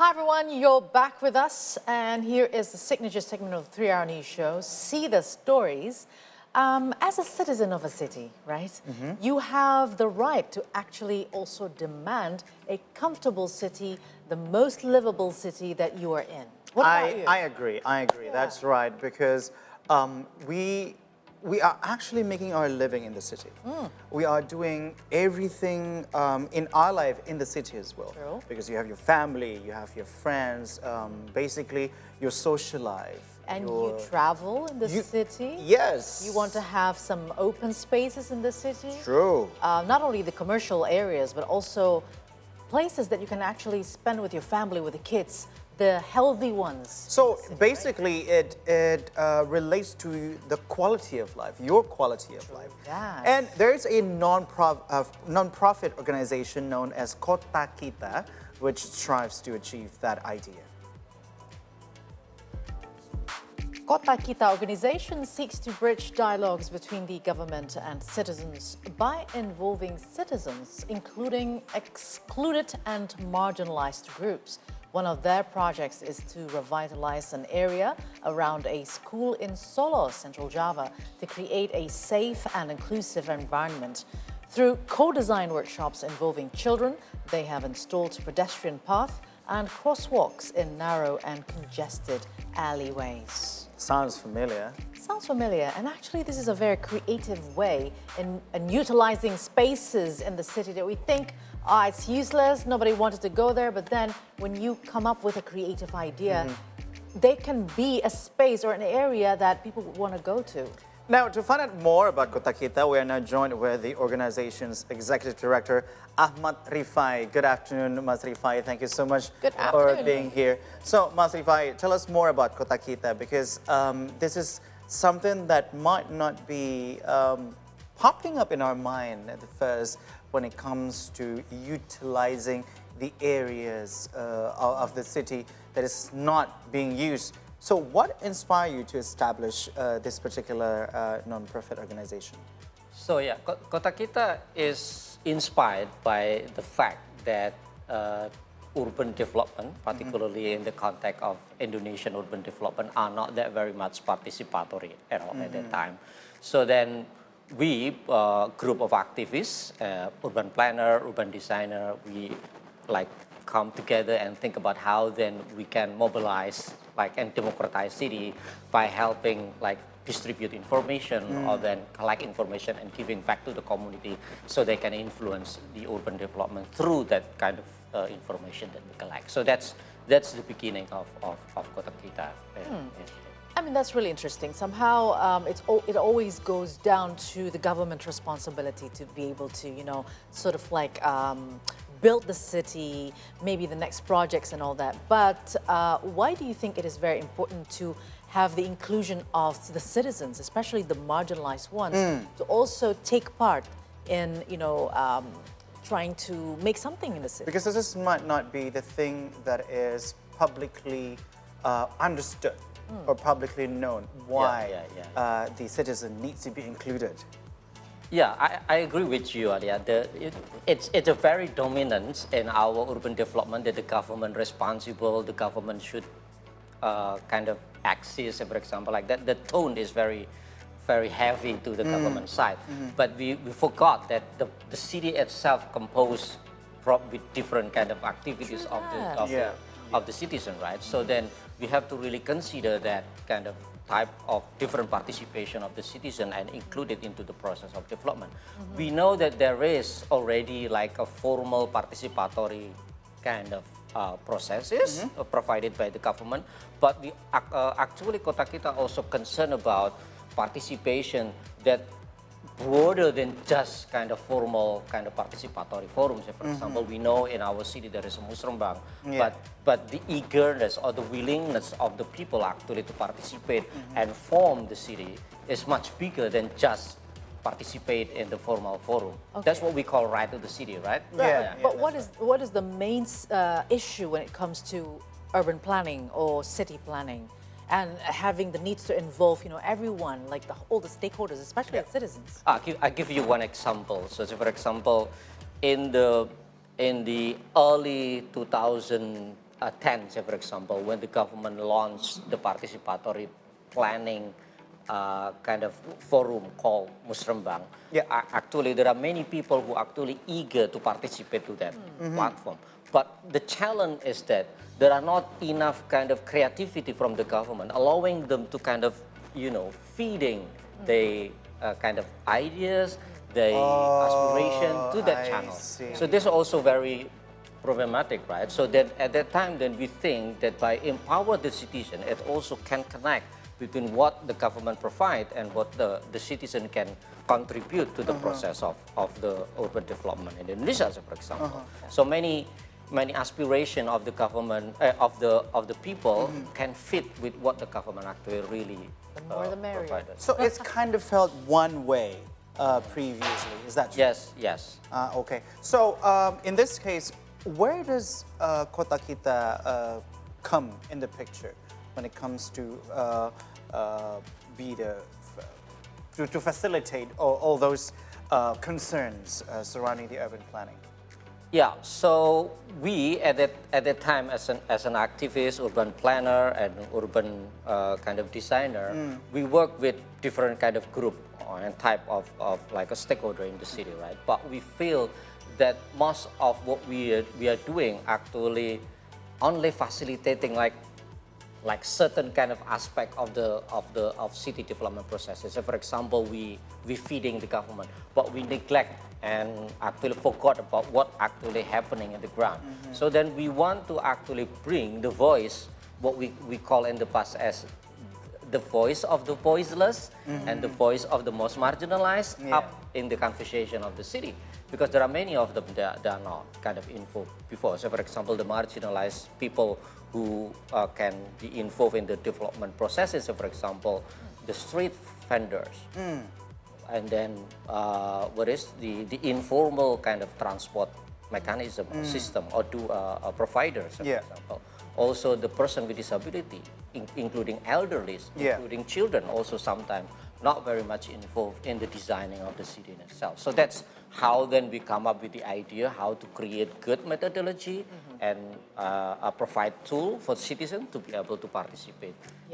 Hi everyone, you're back with us, and here is the signature segment of the 3-Hour News Show, See the Stories. As a citizen of a city, right, you have the right to actually also demand a comfortable city, the most livable city that you are in. What about you? I agree. Yeah. That's right, because we are actually making our living in the city. We are doing everything in our life in the city as well. True. Because you have your family, you have your friends, basically your social life. And you travel in the city. Yes. You want to have some open spaces in the city. True. Not only the commercial areas, but also places that you can actually spend with your family, with the kids, the healthy ones. So City, basically, right? it relates to the quality of life, your quality of life. That. And there's a non-profit organization known as Kota Kita, which strives to achieve that idea. Kota Kita organization seeks to bridge dialogues between the government and citizens by involving citizens, including excluded and marginalized groups. One of their projects is to revitalize an area around a school in Solo, Central Java, to create a safe and inclusive environment. Through co-design workshops involving children, they have installed pedestrian paths and crosswalks in narrow and congested alleyways. Sounds familiar. Sounds familiar, and actually this is a very creative way in utilizing spaces in the city that we think, it's useless, nobody wanted to go there, but then when you come up with a creative idea, they can be a space or an area that people would want to go to. Now, to find out more about Kota Kita, we are now joined with the organization's Executive Director, Ahmad Rifai. Good afternoon, Mas Rifai. Thank you so much for being here. So, Mas Rifai, tell us more about Kota Kita, because this is something that might not be popping up in our mind at the first when it comes to utilizing the areas of the city that is not being used. So what inspired you to establish this particular non-profit organization? So yeah, Kota Kita is inspired by the fact that urban development, particularly in the context of Indonesian urban development, are not that very much participatory at all at that time. So then we, group of activists, urban planner, urban designer, we come together and think about how then we can mobilize and democratize city by helping distribute information or then collect information and giving back to the community so they can influence the urban development through that kind of information that we collect. So that's the beginning of Kota Kita. I mean, that's really interesting. Somehow, it always goes down to the government responsibility to be able to, sort of build the city, maybe the next projects and all that. But why do you think it is very important to have the inclusion of the citizens, especially the marginalized ones, to also take part in, trying to make something in the city? Because this might not be the thing that is publicly understood or publicly known why the citizen needs to be included. Yeah, I agree with you, Alia. It's a very dominant in our urban development that the government responsible, the government should kind of access, for example, like that. The tone is very, very heavy to the government side. But we forgot that the city itself composed with different kind of activities of the citizen, right? So then we have to really consider that kind of type of different participation of the citizen and include it into the process of development. We know that there is already a formal participatory kind of processes provided by the government, but we actually Kota Kita also concerned about participation that broader than just kind of formal kind of participatory forums. For example, we know in our city there is a Muslim Bank, but the eagerness or the willingness of the people actually to participate and form the city is much bigger than just participate in the formal forum. Okay. That's what we call right to the city, right? But what is the main issue when it comes to urban planning or city planning? And having the needs to involve, everyone, all the stakeholders, especially the citizens. I give you one example. So, for example, in the early 2000 2010, say for example, when the government launched the participatory planning kind of forum called Musrembang. Yeah. Actually, there are many people who are actually eager to participate to that platform. But the challenge is that there are not enough kind of creativity from the government, allowing them to kind of, feeding the kind of ideas, the aspiration to that channel. See. So this is also very problematic, right? So then at that time, then we think that by empower the citizen, it also can connect between what the government provide and what the citizen can contribute to the process of the urban development in Indonesia, for example. So many aspiration of the government of the people can fit with what the government actually really The more the merrier. provided. So it's kind of felt one way previously, is that true? Yes. Okay. So in this case, where does Kota Kita come in the picture when it comes to to facilitate all those concerns surrounding the urban planning? Yeah, so we at that time as an activist, urban planner, and urban kind of designer, we work with different kind of group and type of like a stakeholder in the city, right? But we feel that most of what we are doing actually only facilitating like certain kind of aspect of city development processes. So for example, we feeding the government, but we neglect and actually forgot about what actually happening in the ground. So then we want to actually bring the voice, what we call in the past as the voice of the voiceless and the voice of the most marginalized up in the conversation of the city. Because there are many of them that are not kind of involved before. So for example, the marginalized people who can be involved in the development processes. So for example, the street vendors. And then what is the informal kind of transport mechanism or system or providers, for example. Also the person with disability, including elderly, including children, also sometimes not very much involved in the designing of the city in itself. So that's how then we come up with the idea how to create good methodology and provide tool for citizens to be able to participate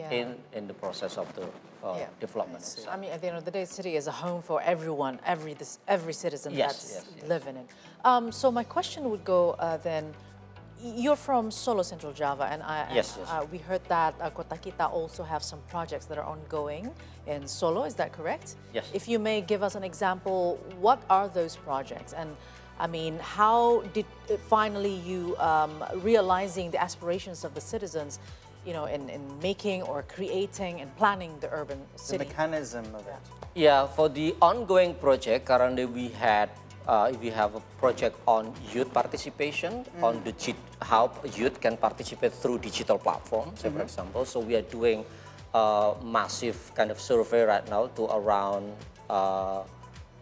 in the process of the development. I mean, at the end of the day, city is a home for everyone, every citizen that's living in. So my question would go then. You're from Solo, Central Java, and we heard that Kota Kita also have some projects that are ongoing in Solo. Is that correct? Yes. If you may give us an example, what are those projects? And I mean, how did finally you realizing the aspirations of the citizens, in making or creating and planning the urban city? The mechanism of it. Yeah, for the ongoing project, currently we have a project on youth participation, on how youth can participate through digital platforms, for example. So we are doing a massive kind of survey right now to around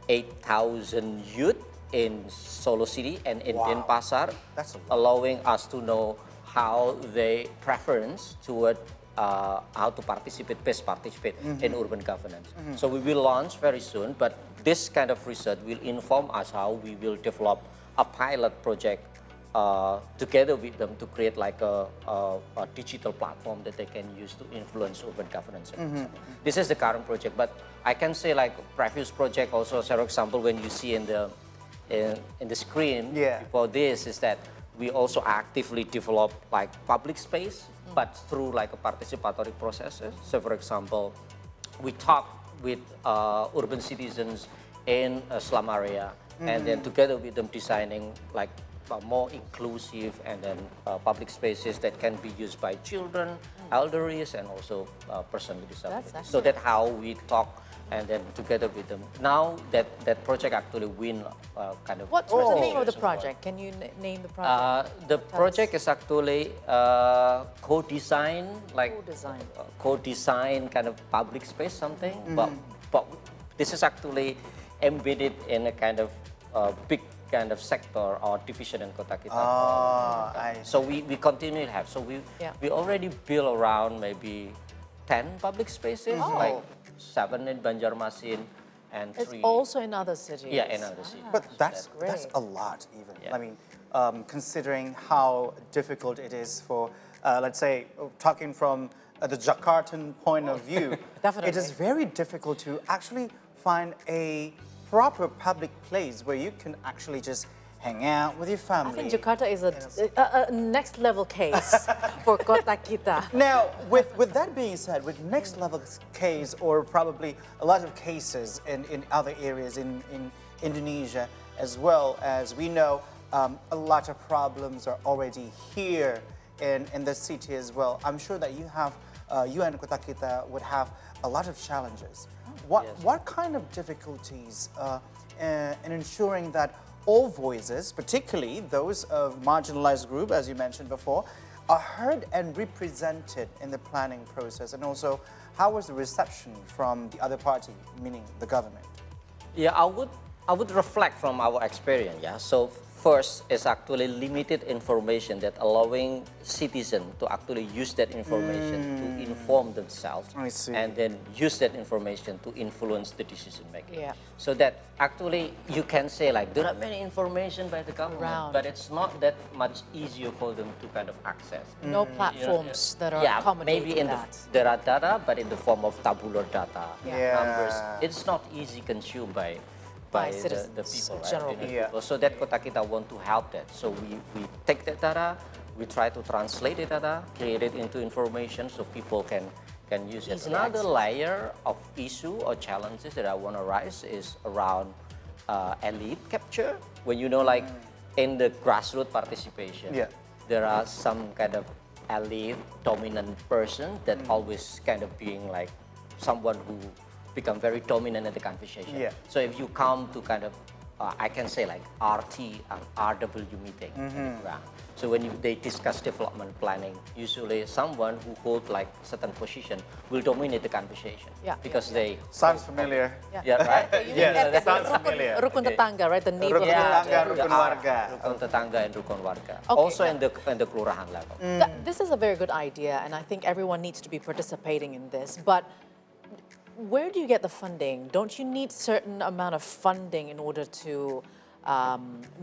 8,000 youth in Solo City and in Denpasar, allowing us to know how they preference toward how to participate in urban governance. So we will launch very soon, but this kind of research will inform us how we will develop a pilot project together with them to create like a digital platform that they can use to influence urban governance. This is the current project, but I can say like previous project also, for example, when you see in the screen before this is that we also actively develop like public space, but through like a participatory processes. So for example, we talk with urban citizens in a slum area, and then together with them designing like more inclusive and then public spaces that can be used by children, elderlies, and also person with disabilities. So that's how we talk, and then together with them. Now that project actually win kind of. What's the name of the project? Can you name the project? The project is actually co-design, like co-design kind of public space something. But this is actually embedded in a kind of big kind of sector or division in Kota Kita. So we continue to have. So we already built around maybe 10 public spaces, like 7 in Banjarmasin and 3. It's also in other cities. Yeah, in other cities. But that's a lot even. I mean, considering how difficult it is for, let's say, talking from the Jakartan point of view, Definitely. it is very difficult to actually find a proper public place where you can actually just hang out with your family. I think Jakarta is a next level case for Kota Kita. Now, with that being said, with next level case or probably a lot of cases in other areas in Indonesia, as well as we know a lot of problems are already here in the city as well. I'm sure that you and Kota Kita would have a lot of challenges. What kind of difficulties in ensuring that all voices, particularly those of marginalized group, as you mentioned before, are heard and represented in the planning process? And also, how was the reception from the other party, meaning the government? Yeah, I would reflect from our experience. Yeah, so first is actually limited information that allowing citizens to actually use that information to inform themselves, and then use that information to influence the decision making. Yeah. So that actually you can say like there are many information by the government, but it's not that much easier for them to kind of access. No platforms that are Yeah, accommodating maybe there are data, but in the form of tabular data, numbers. It's not easy consumed by citizens, the people, right? general People. So that Kota Kita want to help that. So we take that data, we try to translate the data, create it into information so people can use it. Easily Another access. layer of issue or challenges that I want to raise is around elite capture. When you know, like in the grassroots participation, there are some kind of elite dominant person that always kind of being like someone who become very dominant in the conversation. So if you come to kind of, I can say like RT and RW meeting in the ground. So when they discuss development planning, usually someone who holds like certain position will dominate the conversation. Because they... Sounds familiar. Yeah, right? Yes, sounds familiar. Rukun tetangga, right? The neighborhood. Rukun warga. Rukun tetangga and rukun warga. Okay, Also in the kelurahan level. This is a very good idea, and I think everyone needs to be participating in this. But where do you get the funding? Don't you need certain amount of funding in order to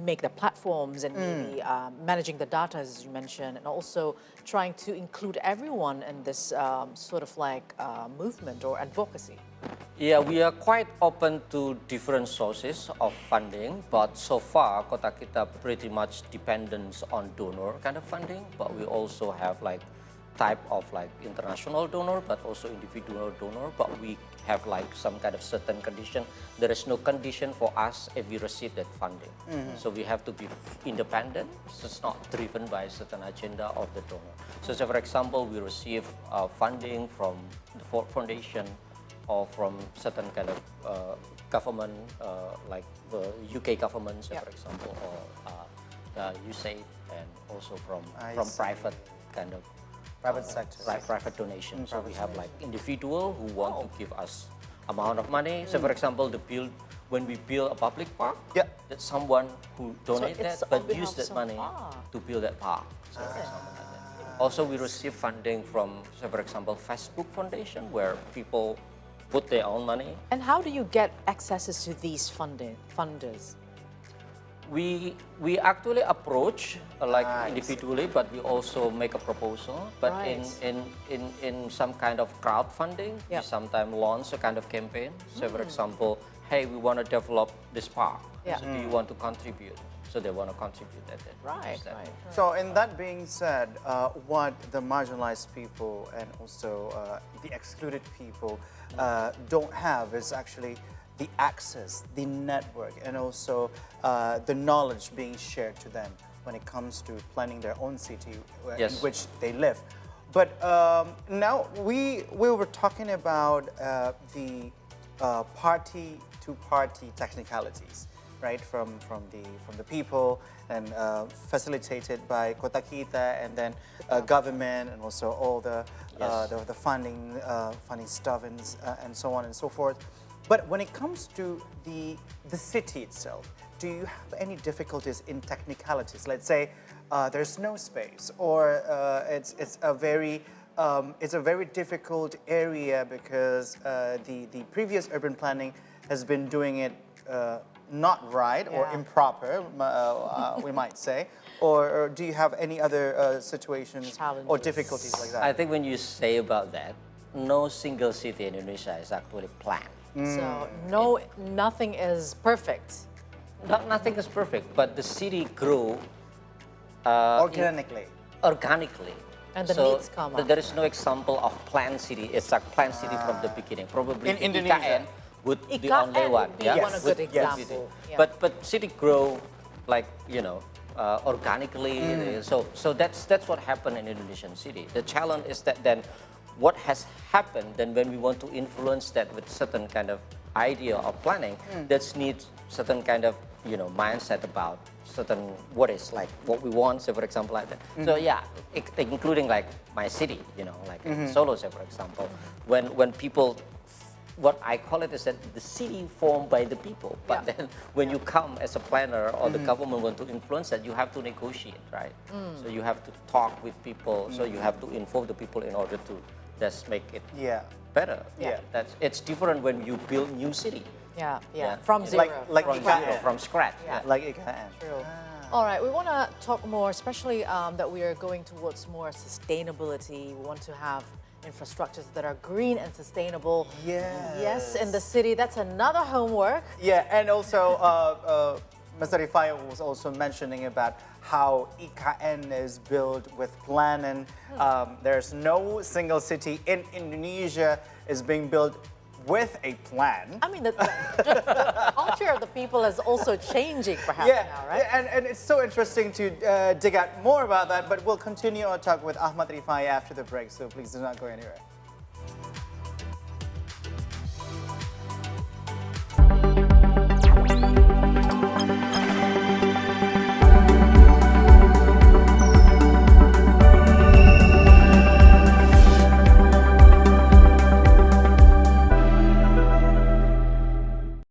make the platforms and maybe managing the data, as you mentioned, and also trying to include everyone in this sort of like movement or advocacy? Yeah, we are quite open to different sources of funding, but so far Kota Kita pretty much dependent on donor kind of funding, but we also have like type of like international donor, but also individual donor, but we have like some kind of certain condition. There is no condition for us if we receive that funding. So we have to be independent. So it's not driven by a certain agenda of the donor. So for example, we receive funding from the foundation or from certain kind of government, like the UK government, for example, or USAID, and also from private kind of private sector, private donation. So we have like individual who want to give us amount of money. So for example, when we build a public park, that's someone who donate that, but use that money to build that park. So for example, like that. Also, we receive funding from, so for example, Facebook Foundation, where people put their own money. And how do you get accesses to these funders? We actually approach like individually, but we also make a proposal. But in some kind of crowdfunding, we sometimes launch a kind of campaign. So for example, hey, we want to develop this park. So do you want to contribute? So they want to contribute at that. So in that being said, what the marginalized people and also the excluded people don't have is actually the access, the network, and also the knowledge being shared to them when it comes to planning their own city in which they live. But now we were talking about the party-to-party technicalities, right? From the people and facilitated by Kota Kita, and then government, and also all the funding stuff and so on and so forth. But when it comes to the city itself, do you have any difficulties in technicalities? Let's say there's no space, or it's a very difficult area because the previous urban planning has been doing it not right or improper, we might say? Or do you have any other situations or difficulties like that? I think when you say about that, no single city in Indonesia is actually planned. So nothing is perfect. Nothing is perfect, but the city grew Organically. And the needs come up. There is no example of planned city. It's like planned city from the beginning. Probably in Indonesia IKN would be the IKN only one. would be one a good example. Yeah. But city grow like organically. So that's what happened in Indonesian city. The challenge is that then what has happened then when we want to influence that with certain kind of idea of planning, that needs certain kind of mindset about certain what we want, say for example like that. So yeah, including like my city, like Solo, say for example, when people, what I call it is that the city formed by the people, but then when you come as a planner or the government want to influence that, you have to negotiate, right? So you have to talk with people, so you have to inform the people in order to just make it better. It's different when you build new city. From zero. Like from scratch. Like IKN. True. All right, we want to talk more, especially that we are going towards more sustainability. We want to have infrastructures that are green and sustainable. Yes, in the city. That's another homework. Yeah, and also Mr. Rifai was also mentioning about how IKN is built with plan, and there's no single city in Indonesia is being built with a plan. I mean, the culture of the people is also changing perhaps now, right? And it's so interesting to dig out more about that, but we'll continue our talk with Ahmad Rifai after the break, so please do not go anywhere.